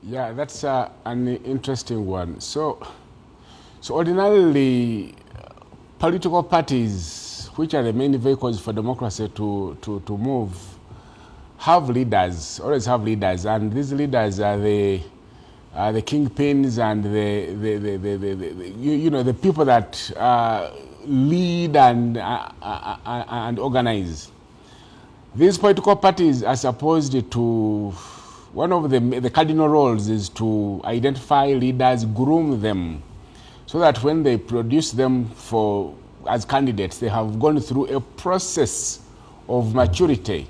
Yeah, that's an interesting one. So ordinarily, political parties, which are the main vehicles for democracy to move, have leaders, always have leaders, and these leaders are the kingpins and the people that lead and organize. These political parties are supposed to, one of the cardinal roles is to identify leaders, groom them, so that when they produce them as candidates, they have gone through a process of maturity.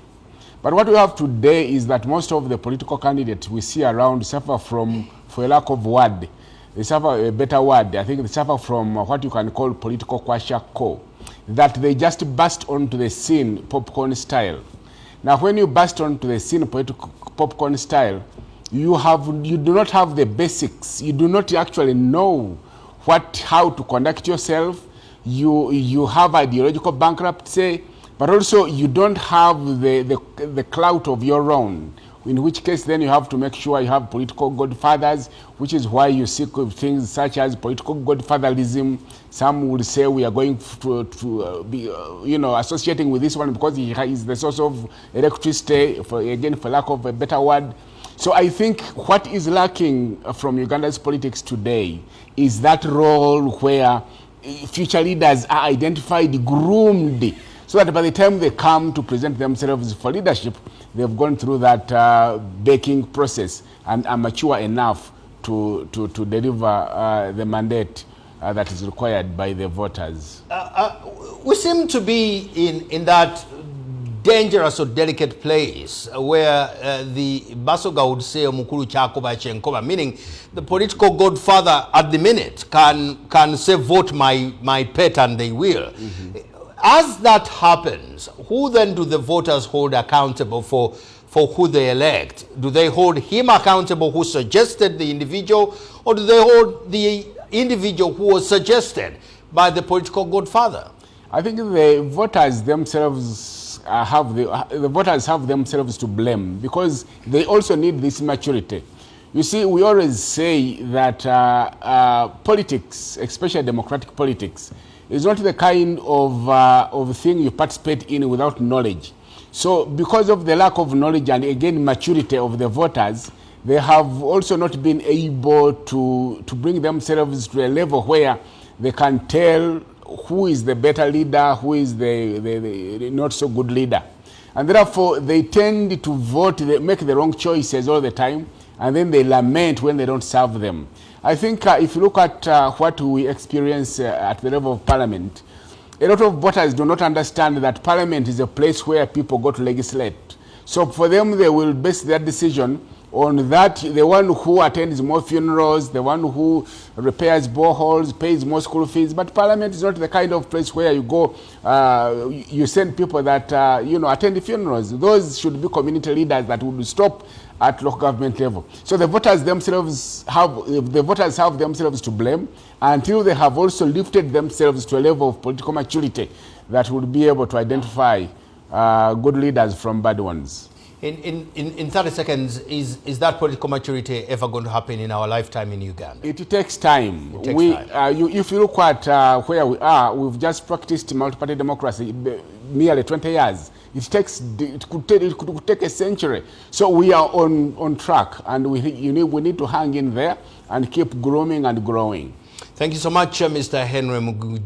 But what we have today is that most of the political candidates we see around suffer from, for a lack of word, they suffer a better word, I think they suffer from what you can call political kwashiorkor, that they just burst onto the scene popcorn style. Now when you burst onto the scene political popcorn style, you do not have the basics, you do not actually know how to conduct yourself, you have ideological bankruptcy, but also you don't have the clout of your own, in which case then you have to make sure you have political godfathers, which is why you see things such as political godfatherism. Some will say we are going to be associating with this one because he is the source of electricity, for lack of a better word. So I think what is lacking from Uganda's politics today is that role where future leaders are identified, groomed, so that by the time they come to present themselves for leadership, they've gone through that baking process and are mature enough to deliver the mandate that is required by the voters. We seem to be in that dangerous or delicate place where the Basoga would say Mukulu Chakoba Chenkoba, meaning the political godfather at the minute can say vote my pet and they will. Mm-hmm. As that happens, who then do the voters hold accountable for who they elect? Do they hold him accountable who suggested the individual, or do they hold the individual who was suggested by the political godfather? I think the voters themselves the voters have themselves to blame, because they also need this maturity. You see, we always say that politics, especially democratic politics, is not the kind of thing you participate in without knowledge. So because of the lack of knowledge and again maturity of the voters, they have also not been able to bring themselves to a level where they can tell who is the better leader, who is the not so good leader. And therefore they tend to vote, they make the wrong choices all the time, and then they lament when they don't serve them. I think if you look at what we experience at the level of parliament, a lot of voters do not understand that parliament is a place where people go to legislate. So for them, they will base their decision on that, the one who attends more funerals, the one who repairs boreholes, pays more school fees. But parliament is not the kind of place where you go, you send people that attend the funerals. Those should be community leaders that would stop at local government level. So the voters themselves have themselves to blame until they have also lifted themselves to a level of political maturity that would be able to identify good leaders from bad ones. In 30 seconds, is that political maturity ever going to happen in our lifetime in Uganda? It takes time. If you look at where we are, we've just practiced multi-party democracy nearly 20 years. It could take a century. So we are on track, and we need to hang in there and keep grooming and growing. Thank you so much, Mr. Henry Mugu.